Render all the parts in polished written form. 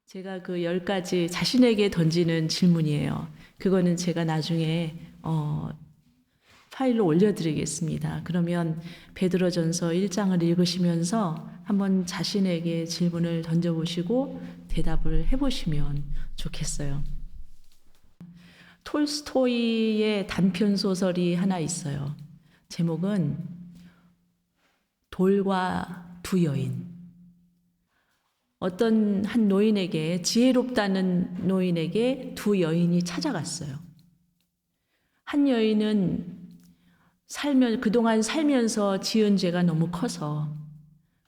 제가 그 10가지 자신에게 던지는 질문이에요. 그거는 제가 나중에 파일로 올려드리겠습니다. 그러면 베드로전서 1장을 읽으시면서 한번 자신에게 질문을 던져보시고 대답을 해보시면 좋겠어요. 톨스토이의 단편 소설이 하나 있어요. 제목은 돌과 두 여인. 어떤 한 노인에게, 지혜롭다는 노인에게 두 여인이 찾아갔어요. 한 여인은 그동안 살면서 지은 죄가 너무 커서,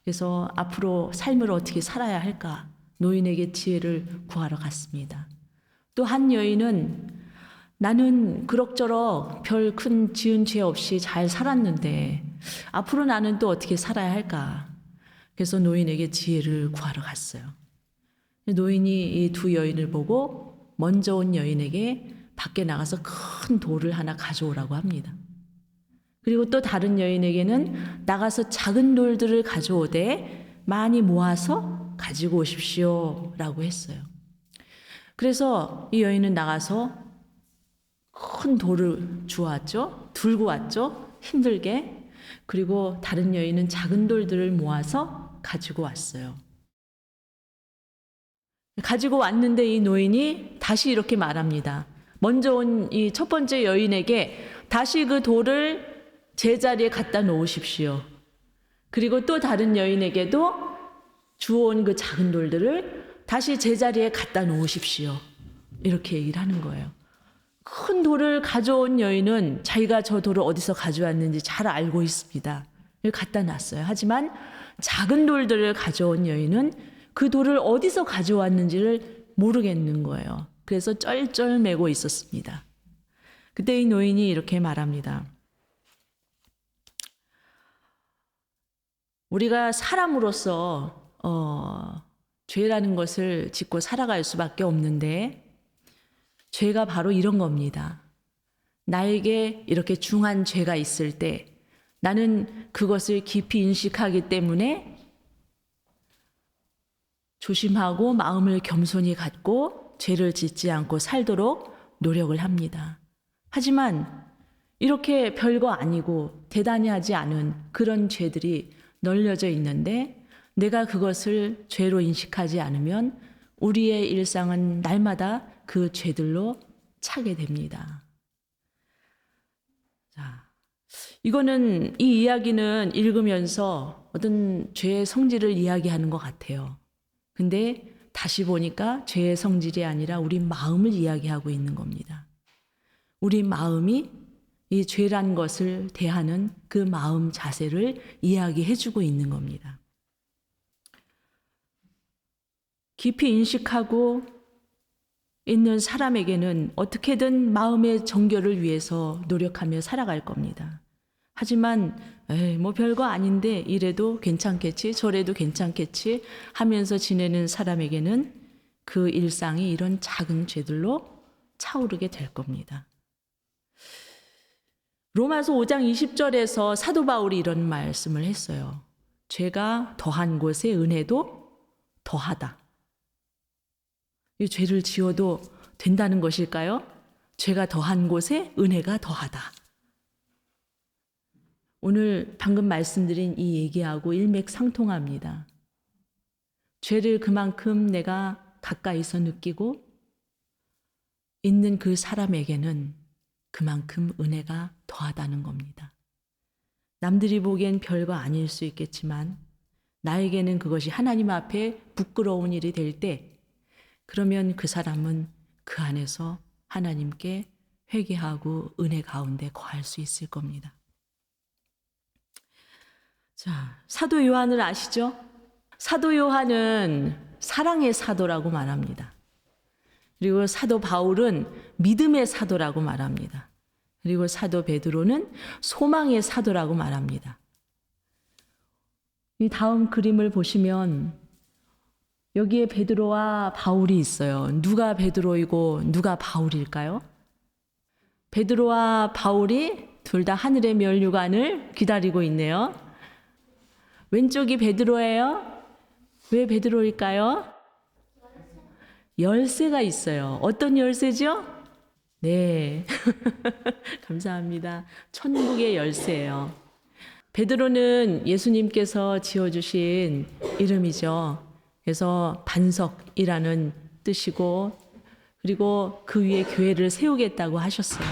그래서 앞으로 삶을 어떻게 살아야 할까 노인에게 지혜를 구하러 갔습니다. 또 한 여인은 나는 그럭저럭 별 큰 지은 죄 없이 잘 살았는데 앞으로 나는 또 어떻게 살아야 할까. 그래서 노인에게 지혜를 구하러 갔어요. 노인이 이 두 여인을 보고 먼저 온 여인에게 밖에 나가서 큰 돌을 하나 가져오라고 합니다. 그리고 또 다른 여인에게는 나가서 작은 돌들을 가져오되 많이 모아서 가지고 오십시오 라고 했어요. 그래서 이 여인은 나가서 큰 돌을 주워왔죠. 들고 왔죠. 힘들게. 그리고 다른 여인은 작은 돌들을 모아서 가지고 왔어요. 가지고 왔는데 이 노인이 다시 이렇게 말합니다. 먼저 온 이 첫 번째 여인에게 다시 그 돌을 제자리에 갖다 놓으십시오. 그리고 또 다른 여인에게도 주워온 그 작은 돌들을 다시 제자리에 갖다 놓으십시오. 이렇게 얘기를 하는 거예요. 큰 돌을 가져온 여인은 자기가 저 돌을 어디서 가져왔는지 잘 알고 있습니다. 갖다 놨어요. 하지만 작은 돌들을 가져온 여인은 그 돌을 어디서 가져왔는지를 모르겠는 거예요. 그래서 쩔쩔매고 있었습니다. 그때 이 노인이 이렇게 말합니다. 우리가 사람으로서 죄라는 것을 짓고 살아갈 수밖에 없는데 죄가 바로 이런 겁니다. 나에게 이렇게 중한 죄가 있을 때 나는 그것을 깊이 인식하기 때문에 조심하고 마음을 겸손히 갖고 죄를 짓지 않고 살도록 노력을 합니다. 하지만 이렇게 별거 아니고 대단히 하지 않은 그런 죄들이 널려져 있는데 내가 그것을 죄로 인식하지 않으면 우리의 일상은 날마다 그 죄들로 차게 됩니다. 자, 이거는 이 이야기는 읽으면서 어떤 죄의 성질을 이야기하는 것 같아요. 근데 다시 보니까 죄의 성질이 아니라 우리 마음을 이야기하고 있는 겁니다. 우리 마음이 이 죄란 것을 대하는 그 마음 자세를 이야기해주고 있는 겁니다. 깊이 인식하고 있는 사람에게는 어떻게든 마음의 정결을 위해서 노력하며 살아갈 겁니다. 하지만 뭐 별거 아닌데 이래도 괜찮겠지 저래도 괜찮겠지 하면서 지내는 사람에게는 그 일상이 이런 작은 죄들로 차오르게 될 겁니다. 로마서 5장 20절에서 사도 바울이 이런 말씀을 했어요. 죄가 더한 곳에 은혜도 더하다. 이 죄를 지어도 된다는 것일까요? 죄가 더한 곳에 은혜가 더하다. 오늘 방금 말씀드린 이 얘기하고 일맥상통합니다. 죄를 그만큼 내가 가까이서 느끼고 있는 그 사람에게는 그만큼 은혜가 더하다는 겁니다. 남들이 보기엔 별거 아닐 수 있겠지만 나에게는 그것이 하나님 앞에 부끄러운 일이 될 때 그러면 그 사람은 그 안에서 하나님께 회개하고 은혜 가운데 거할 수 있을 겁니다. 자, 사도 요한을 아시죠? 사도 요한은 사랑의 사도라고 말합니다. 그리고 사도 바울은 믿음의 사도라고 말합니다. 그리고 사도 베드로는 소망의 사도라고 말합니다. 이 다음 그림을 보시면 여기에 베드로와 바울이 있어요. 누가 베드로이고 누가 바울일까요? 베드로와 바울이 둘 다 하늘의 면류관을 기다리고 있네요. 왼쪽이 베드로예요. 왜 베드로일까요? 열쇠가 있어요. 어떤 열쇠죠? 네. 감사합니다. 천국의 열쇠예요. 베드로는 예수님께서 지어주신 이름이죠. 그래서 반석이라는 뜻이고, 그리고 그 위에 교회를 세우겠다고 하셨어요.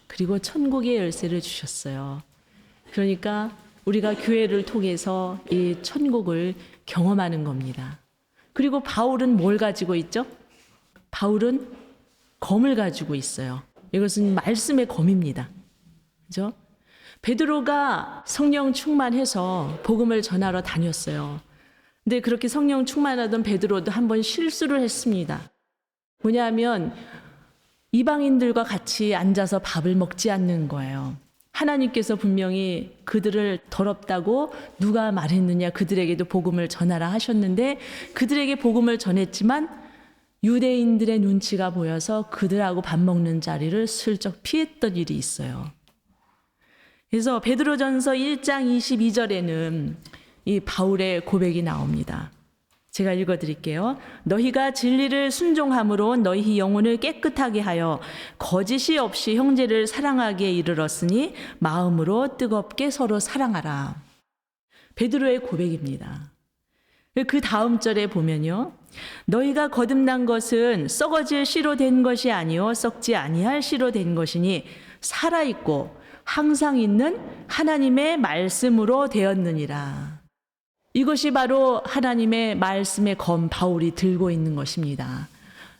그리고 천국의 열쇠를 주셨어요. 그러니까 우리가 교회를 통해서 이 천국을 경험하는 겁니다. 그리고 바울은 뭘 가지고 있죠? 바울은 검을 가지고 있어요. 이것은 말씀의 검입니다. 그죠? 베드로가 성령 충만해서 복음을 전하러 다녔어요. 근데 그렇게 성령 충만하던 베드로도 한번 실수를 했습니다. 뭐냐면 이방인들과 같이 앉아서 밥을 먹지 않는 거예요. 하나님께서 분명히 그들을 더럽다고 누가 말했느냐, 그들에게도 복음을 전하라 하셨는데 그들에게 복음을 전했지만 유대인들의 눈치가 보여서 그들하고 밥 먹는 자리를 슬쩍 피했던 일이 있어요. 그래서 베드로전서 1장 22절에는 이 바울의 고백이 나옵니다. 제가 읽어드릴게요. 너희가 진리를 순종함으로 너희 영혼을 깨끗하게 하여 거짓이 없이 형제를 사랑하기에 이르렀으니 마음으로 뜨겁게 서로 사랑하라. 베드로의 고백입니다. 그 다음 절에 보면요. 너희가 거듭난 것은 썩어질 씨로 된 것이 아니요 썩지 아니할 씨로 된 것이니 살아있고 항상 있는 하나님의 말씀으로 되었느니라. 이것이 바로 하나님의 말씀의 검 바울이 들고 있는 것입니다.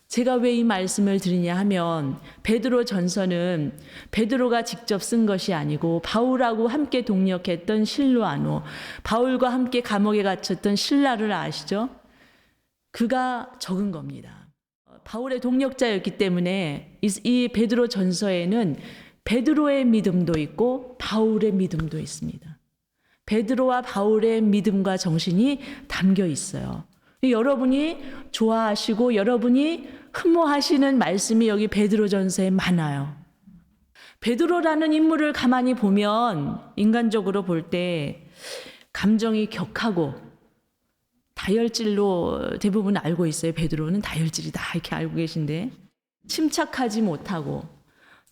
제가 왜 이 말씀을 드리냐 하면 베드로 전서는 베드로가 직접 쓴 것이 아니고 바울하고 함께 동역했던 실로아노, 바울과 함께 감옥에 갇혔던 실라를 아시죠? 그가 적은 겁니다. 바울의 동역자였기 때문에 이 베드로 전서에는 베드로의 믿음도 있고 바울의 믿음도 있습니다. 베드로와 바울의 믿음과 정신이 담겨 있어요. 여러분이 좋아하시고 여러분이 흠모하시는 말씀이 여기 베드로전서에 많아요. 베드로라는 인물을 가만히 보면 인간적으로 볼 때 감정이 격하고 다혈질로 대부분 알고 있어요. 베드로는 다혈질이다 이렇게 알고 계신데 침착하지 못하고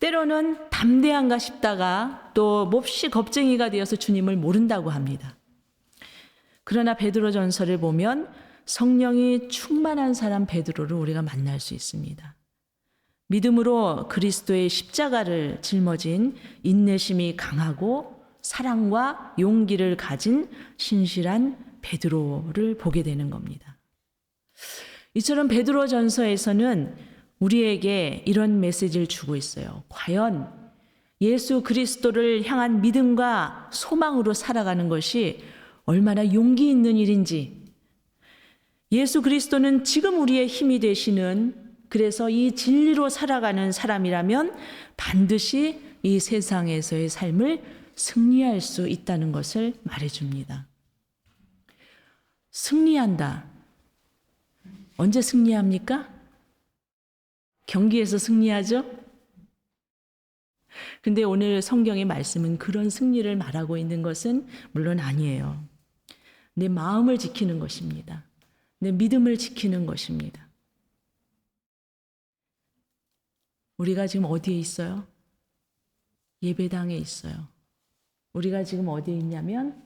때로는 담대한가 싶다가 또 몹시 겁쟁이가 되어서 주님을 모른다고 합니다. 그러나 베드로전서를 보면 성령이 충만한 사람 베드로를 우리가 만날 수 있습니다. 믿음으로 그리스도의 십자가를 짊어진 인내심이 강하고 사랑과 용기를 가진 신실한 베드로를 보게 되는 겁니다. 이처럼 베드로전서에서는 우리에게 이런 메시지를 주고 있어요. 과연 예수 그리스도를 향한 믿음과 소망으로 살아가는 것이 얼마나 용기 있는 일인지, 예수 그리스도는 지금 우리의 힘이 되시는, 그래서 이 진리로 살아가는 사람이라면 반드시 이 세상에서의 삶을 승리할 수 있다는 것을 말해줍니다. 승리한다. 언제 승리합니까? 경기에서 승리하죠? 근데 오늘 성경의 말씀은 그런 승리를 말하고 있는 것은 물론 아니에요. 내 마음을 지키는 것입니다. 내 믿음을 지키는 것입니다. 우리가 지금 어디에 있어요? 예배당에 있어요. 우리가 지금 어디에 있냐면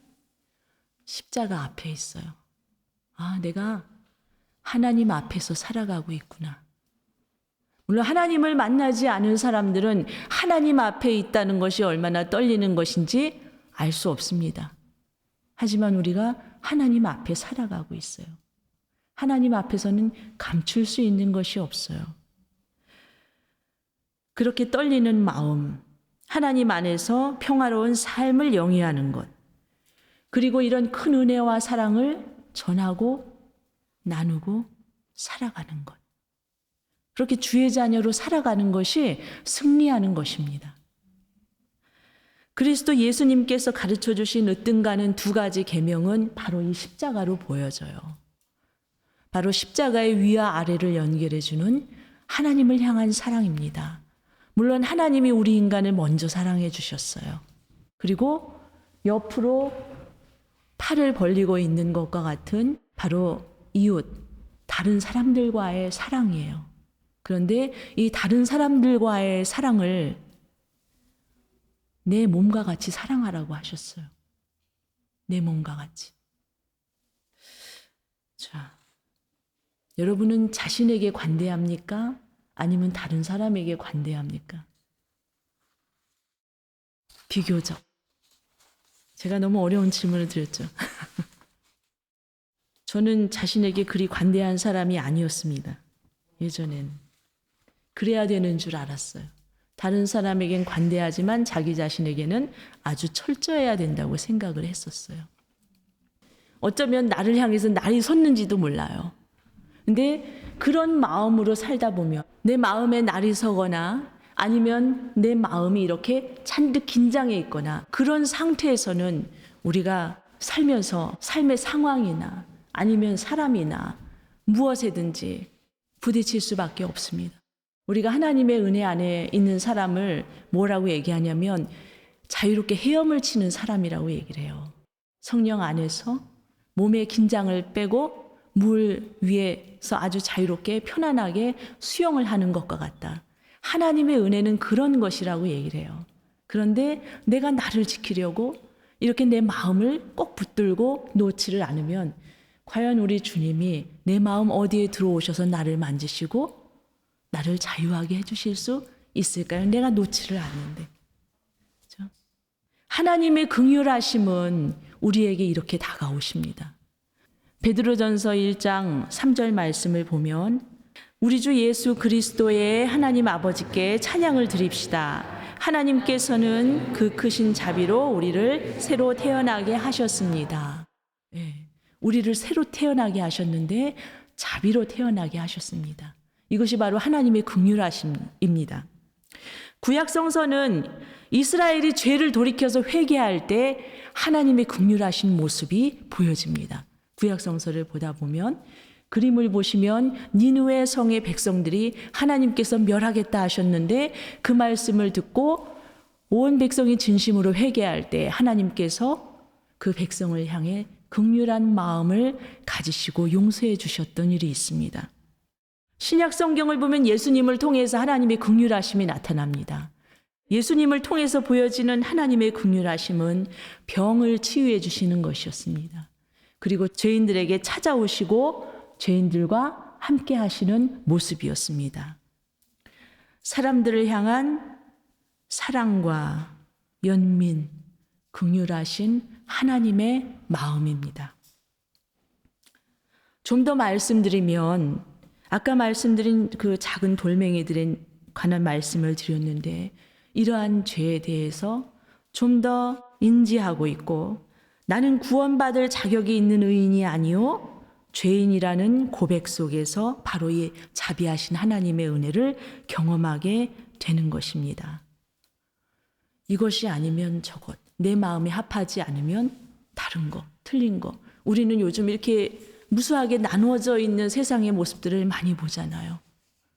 십자가 앞에 있어요. 아, 내가 하나님 앞에서 살아가고 있구나. 물론 하나님을 만나지 않은 사람들은 하나님 앞에 있다는 것이 얼마나 떨리는 것인지 알 수 없습니다. 하지만 우리가 하나님 앞에 살아가고 있어요. 하나님 앞에서는 감출 수 있는 것이 없어요. 그렇게 떨리는 마음, 하나님 안에서 평화로운 삶을 영위하는 것, 그리고 이런 큰 은혜와 사랑을 전하고 나누고 살아가는 것. 그렇게 주의 자녀로 살아가는 것이 승리하는 것입니다. 그리스도 예수님께서 가르쳐 주신 으뜸가는 두 가지 계명은 바로 이 십자가로 보여져요. 바로 십자가의 위와 아래를 연결해 주는 하나님을 향한 사랑입니다. 물론 하나님이 우리 인간을 먼저 사랑해 주셨어요. 그리고 옆으로 팔을 벌리고 있는 것과 같은 바로 이웃, 다른 사람들과의 사랑이에요. 그런데 이 다른 사람들과의 사랑을 내 몸과 같이 사랑하라고 하셨어요. 내 몸과 같이. 자, 여러분은 자신에게 관대합니까? 아니면 다른 사람에게 관대합니까? 비교적. 제가 너무 어려운 질문을 드렸죠. 저는 자신에게 그리 관대한 사람이 아니었습니다. 예전엔. 그래야 되는 줄 알았어요. 다른 사람에겐 관대하지만 자기 자신에게는 아주 철저해야 된다고 생각을 했었어요. 어쩌면 나를 향해서 날이 섰는지도 몰라요. 근데 그런 마음으로 살다 보면 내 마음에 날이 서거나 아니면 내 마음이 이렇게 잔뜩 긴장해 있거나 그런 상태에서는 우리가 살면서 삶의 상황이나 아니면 사람이나 무엇에든지 부딪힐 수밖에 없습니다. 우리가 하나님의 은혜 안에 있는 사람을 뭐라고 얘기하냐면 자유롭게 헤엄을 치는 사람이라고 얘기를 해요. 성령 안에서 몸의 긴장을 빼고 물 위에서 아주 자유롭게 편안하게 수영을 하는 것과 같다. 하나님의 은혜는 그런 것이라고 얘기를 해요. 그런데 내가 나를 지키려고 이렇게 내 마음을 꼭 붙들고 놓지를 않으면 과연 우리 주님이 내 마음 어디에 들어오셔서 나를 만지시고 나를 자유하게 해주실 수 있을까요? 내가 놓지를 않는데. 그렇죠? 하나님의 긍휼하심은 우리에게 이렇게 다가오십니다. 베드로전서 1장 3절 말씀을 보면 우리 주 예수 그리스도의 하나님 아버지께 찬양을 드립시다. 하나님께서는 그 크신 자비로 우리를 새로 태어나게 하셨습니다. 네, 우리를 새로 태어나게 하셨는데 자비로 태어나게 하셨습니다. 이것이 바로 하나님의 긍휼하심입니다. 구약 성서는 이스라엘이 죄를 돌이켜서 회개할 때 하나님의 긍휼하신 모습이 보여집니다. 구약 성서를 보다 보면 그림을 보시면 니느웨 성의 백성들이 하나님께서 멸하겠다 하셨는데 그 말씀을 듣고 온 백성이 진심으로 회개할 때 하나님께서 그 백성을 향해 긍휼한 마음을 가지시고 용서해 주셨던 일이 있습니다. 신약 성경을 보면 예수님을 통해서 하나님의 긍휼하심이 나타납니다. 예수님을 통해서 보여지는 하나님의 긍휼하심은 병을 치유해 주시는 것이었습니다. 그리고 죄인들에게 찾아오시고 죄인들과 함께 하시는 모습이었습니다. 사람들을 향한 사랑과 연민, 긍휼하신 하나님의 마음입니다. 좀 더 말씀드리면 아까 말씀드린 그 작은 돌멩이들에 관한 말씀을 드렸는데 이러한 죄에 대해서 좀 더 인지하고 있고 나는 구원받을 자격이 있는 의인이 아니요 죄인이라는 고백 속에서 바로 이 자비하신 하나님의 은혜를 경험하게 되는 것입니다. 이것이 아니면 저것, 내 마음에 합하지 않으면 다른 거, 틀린 거. 우리는 요즘 이렇게 무수하게 나누어져 있는 세상의 모습들을 많이 보잖아요.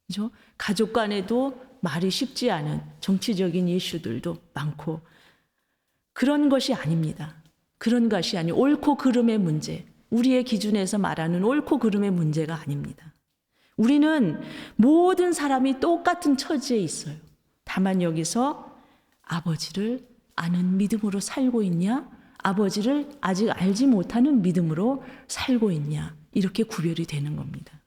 그죠? 가족 간에도 말이 쉽지 않은 정치적인 이슈들도 많고 그런 것이 아닙니다. 그런 것이 아니고 옳고 그름의 문제, 우리의 기준에서 말하는 옳고 그름의 문제가 아닙니다. 우리는 모든 사람이 똑같은 처지에 있어요. 다만 여기서 아버지를 아는 믿음으로 살고 있냐, 아버지를 아직 알지 못하는 믿음으로 살고 있냐, 이렇게 구별이 되는 겁니다.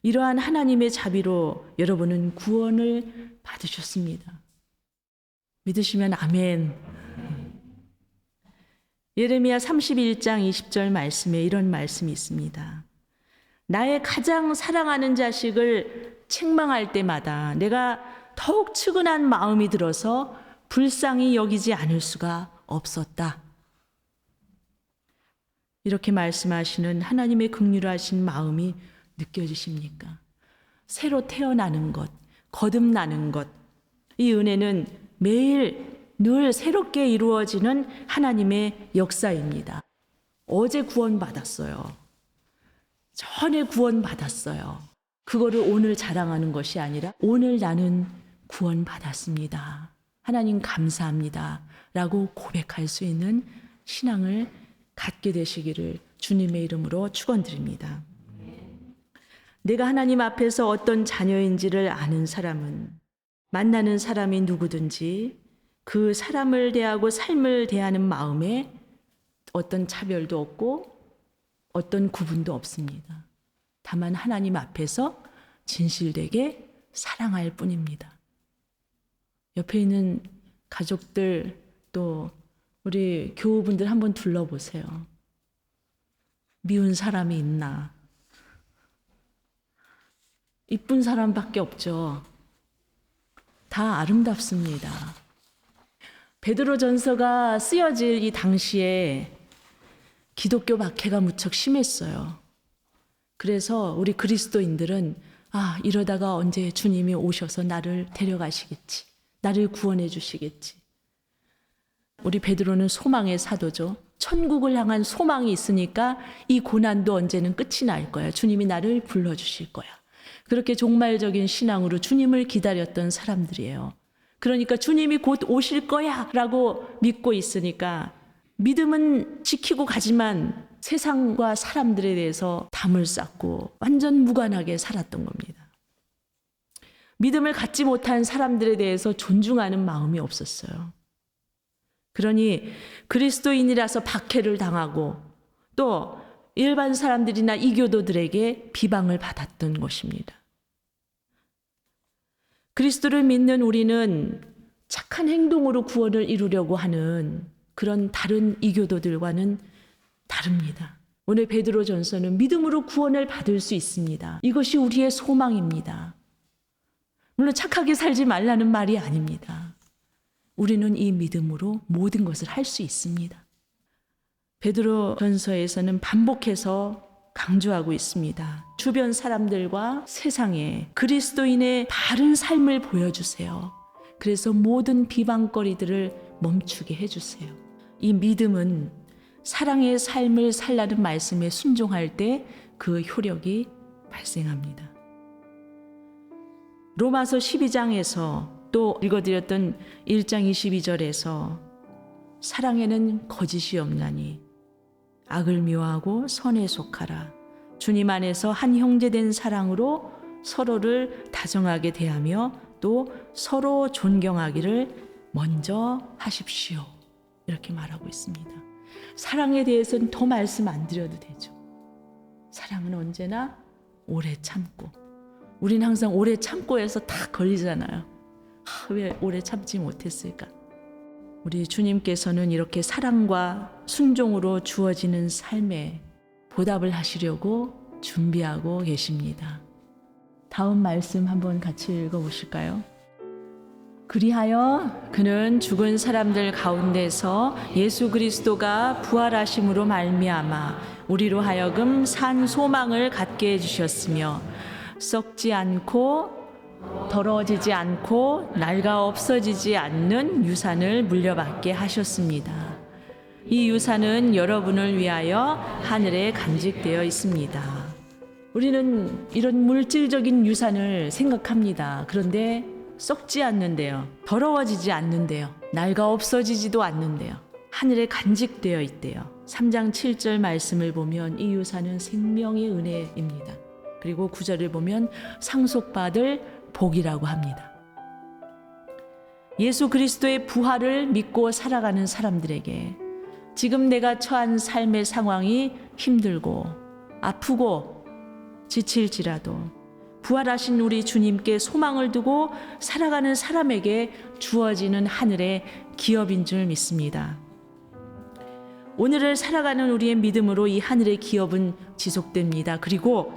이러한 하나님의 자비로 여러분은 구원을 받으셨습니다. 믿으시면 아멘. 예레미야 31장 20절 말씀에 이런 말씀이 있습니다. 나의 가장 사랑하는 자식을 책망할 때마다 내가 더욱 측은한 마음이 들어서 불쌍히 여기지 않을 수가 없었다. 이렇게 말씀하시는 하나님의 긍휼하신 마음이 느껴지십니까? 새로 태어나는 것, 거듭나는 것, 이 은혜는 매일 늘 새롭게 이루어지는 하나님의 역사입니다. 어제 구원받았어요. 전에 구원받았어요. 그거를 오늘 자랑하는 것이 아니라 오늘 나는 구원받았습니다. 하나님 감사합니다. 라고 고백할 수 있는 신앙을 갖게 되시기를 주님의 이름으로 축원드립니다. 내가 하나님 앞에서 어떤 자녀인지를 아는 사람은 만나는 사람이 누구든지 그 사람을 대하고 삶을 대하는 마음에 어떤 차별도 없고 어떤 구분도 없습니다. 다만 하나님 앞에서 진실되게 사랑할 뿐입니다. 옆에 있는 가족들 또 우리 교우분들 한번 둘러보세요. 미운 사람이 있나? 이쁜 사람밖에 없죠. 다 아름답습니다. 베드로전서가 쓰여질 이 당시에 기독교 박해가 무척 심했어요. 그래서 우리 그리스도인들은 이러다가 언제 주님이 오셔서 나를 데려가시겠지. 나를 구원해 주시겠지. 우리 베드로는 소망의 사도죠. 천국을 향한 소망이 있으니까 이 고난도 언제는 끝이 날 거야. 주님이 나를 불러주실 거야. 그렇게 종말적인 신앙으로 주님을 기다렸던 사람들이에요. 그러니까 주님이 곧 오실 거야 라고 믿고 있으니까 믿음은 지키고 가지만 세상과 사람들에 대해서 담을 쌓고 완전 무관하게 살았던 겁니다. 믿음을 갖지 못한 사람들에 대해서 존중하는 마음이 없었어요. 그러니 그리스도인이라서 박해를 당하고 또 일반 사람들이나 이교도들에게 비방을 받았던 것입니다. 그리스도를 믿는 우리는 착한 행동으로 구원을 이루려고 하는 그런 다른 이교도들과는 다릅니다. 오늘 베드로전서는 믿음으로 구원을 받을 수 있습니다. 이것이 우리의 소망입니다. 물론 착하게 살지 말라는 말이 아닙니다. 우리는 이 믿음으로 모든 것을 할 수 있습니다. 베드로전서에서는 반복해서 강조하고 있습니다. 주변 사람들과 세상에 그리스도인의 바른 삶을 보여주세요. 그래서 모든 비방거리들을 멈추게 해주세요. 이 믿음은 사랑의 삶을 살라는 말씀에 순종할 때 그 효력이 발생합니다. 로마서 12장에서 또 읽어드렸던 1장 22절에서 사랑에는 거짓이 없나니 악을 미워하고 선에 속하라. 주님 안에서 한 형제된 사랑으로 서로를 다정하게 대하며 또 서로 존경하기를 먼저 하십시오. 이렇게 말하고 있습니다. 사랑에 대해서는 더 말씀 안 드려도 되죠. 사랑은 언제나 오래 참고, 우리는 항상 오래 참고해서 다 걸리잖아요. 왜 오래 참지 못했을까? 우리 주님께서는 이렇게 사랑과 순종으로 주어지는 삶에 보답을 하시려고 준비하고 계십니다. 다음 말씀 한번 같이 읽어보실까요? 그리하여 그는 죽은 사람들 가운데서 예수 그리스도가 부활하심으로 말미암아 우리로 하여금 산 소망을 갖게 해주셨으며 썩지 않고 더러워지지 않고 낡아 없어지지 않는 유산을 물려받게 하셨습니다. 이 유산은 여러분을 위하여 하늘에 간직되어 있습니다. 우리는 이런 물질적인 유산을 생각합니다. 그런데 썩지 않는데요. 더러워지지 않는데요. 낡아 없어지지도 않는데요. 하늘에 간직되어 있대요. 3장 7절 말씀을 보면 이 유산은 생명의 은혜입니다. 그리고 9절을 보면 상속받을 복이라고 합니다. 예수 그리스도의 부활을 믿고 살아가는 사람들에게 지금 내가 처한 삶의 상황이 힘들고 아프고 지칠지라도 부활하신 우리 주님께 소망을 두고 살아가는 사람에게 주어지는 하늘의 기업인 줄 믿습니다. 오늘을 살아가는 우리의 믿음으로 이 하늘의 기업은 지속됩니다. 그리고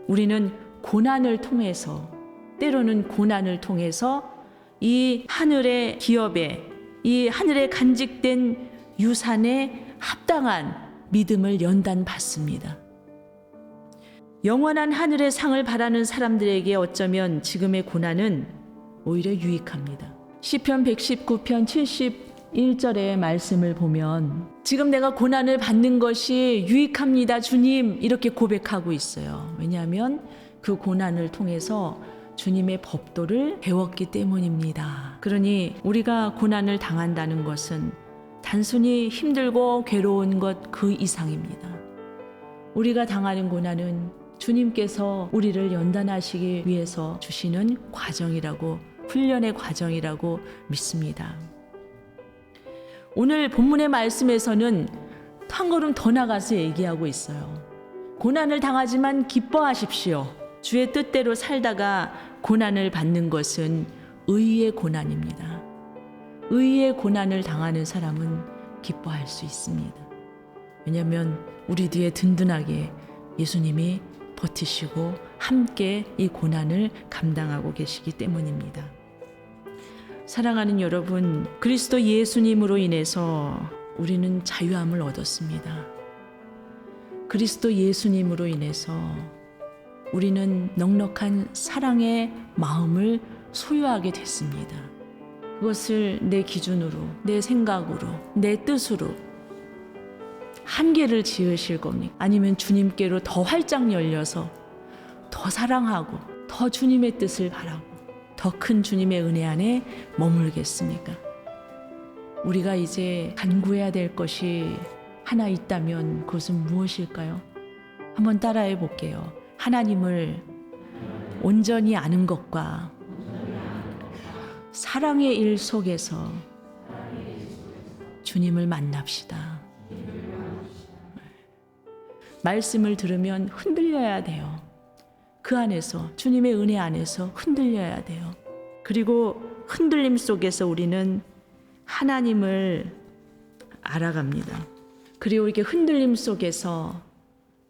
우리는 고난을 통해서, 때로는 고난을 통해서 이 하늘의 기업에, 이 하늘에 간직된 유산에 합당한 믿음을 연단받습니다. 영원한 하늘의 상을 바라는 사람들에게 어쩌면 지금의 고난은 오히려 유익합니다. 시편 119편 71절의 말씀을 보면 지금 내가 고난을 받는 것이 유익합니다, 주님, 이렇게 고백하고 있어요. 왜냐하면 그 고난을 통해서 주님의 법도를 배웠기 때문입니다. 그러니 우리가 고난을 당한다는 것은 단순히 힘들고 괴로운 것 그 이상입니다. 우리가 당하는 고난은 주님께서 우리를 연단하시기 위해서 주시는 과정이라고, 훈련의 과정이라고 믿습니다. 오늘 본문의 말씀에서는 한 걸음 더 나가서 얘기하고 있어요. 고난을 당하지만 기뻐하십시오. 주의 뜻대로 살다가 고난을 받는 것은 의의 고난입니다. 의의 고난을 당하는 사람은 기뻐할 수 있습니다. 왜냐하면 우리 뒤에 든든하게 예수님이 버티시고 함께 이 고난을 감당하고 계시기 때문입니다. 사랑하는 여러분, 그리스도 예수님으로 인해서 우리는 자유함을 얻었습니다. 그리스도 예수님으로 인해서 우리는 넉넉한 사랑의 마음을 소유하게 됐습니다. 그것을 내 기준으로, 내 생각으로, 내 뜻으로 한계를 지으실 겁니까? 아니면 주님께로 더 활짝 열려서 더 사랑하고 더 주님의 뜻을 바라고 더 큰 주님의 은혜 안에 머물겠습니까? 우리가 이제 간구해야 될 것이 하나 있다면 그것은 무엇일까요? 한번 따라해 볼게요. 하나님을 온전히 아는 것과 사랑의 일 속에서 주님을 만납시다. 말씀을 들으면 흔들려야 돼요. 그 안에서, 주님의 은혜 안에서 흔들려야 돼요. 그리고 흔들림 속에서 우리는 하나님을 알아갑니다. 그리고 이렇게 흔들림 속에서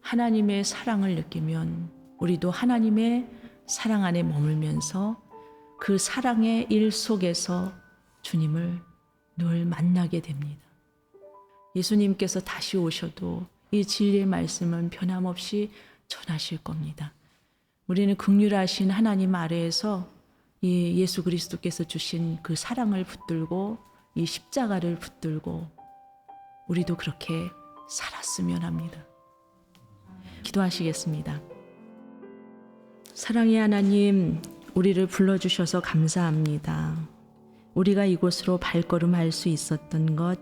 하나님의 사랑을 느끼면 우리도 하나님의 사랑 안에 머물면서 그 사랑의 일 속에서 주님을 늘 만나게 됩니다. 예수님께서 다시 오셔도 이 진리의 말씀은 변함없이 전하실 겁니다. 우리는 긍휼하신 하나님 아래에서 이 예수 그리스도께서 주신 그 사랑을 붙들고 이 십자가를 붙들고 우리도 그렇게 살았으면 합니다. 기도하시겠습니다. 사랑의 하나님, 우리를 불러주셔서 감사합니다. 우리가 이곳으로 발걸음할 수 있었던 것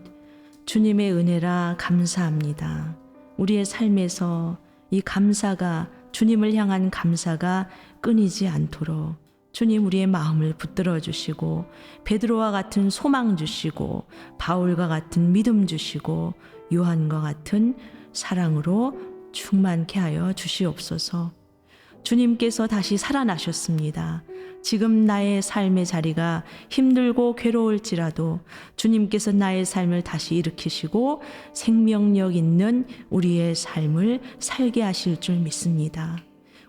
주님의 은혜라 감사합니다. 우리의 삶에서 이 감사가, 주님을 향한 감사가 끊이지 않도록 주님 우리의 마음을 붙들어 주시고 베드로와 같은 소망 주시고 바울과 같은 믿음 주시고 요한과 같은 사랑으로 충만케 하여 주시옵소서. 주님께서 다시 살아나셨습니다. 지금 나의 삶의 자리가 힘들고 괴로울지라도 주님께서 나의 삶을 다시 일으키시고 생명력 있는 우리의 삶을 살게 하실 줄 믿습니다.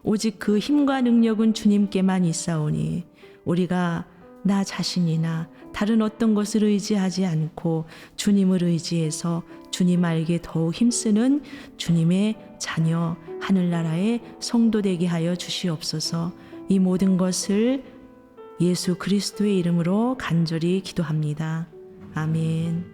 오직 그 힘과 능력은 주님께만 있사오니 우리가 나 자신이나 다른 어떤 것을 의지하지 않고 주님을 의지해서 주님 알게 더욱 힘쓰는 주님의 자녀 하늘나라의 성도 되게 하여 주시옵소서. 이 모든 것을 예수 그리스도의 이름으로 간절히 기도합니다. 아멘.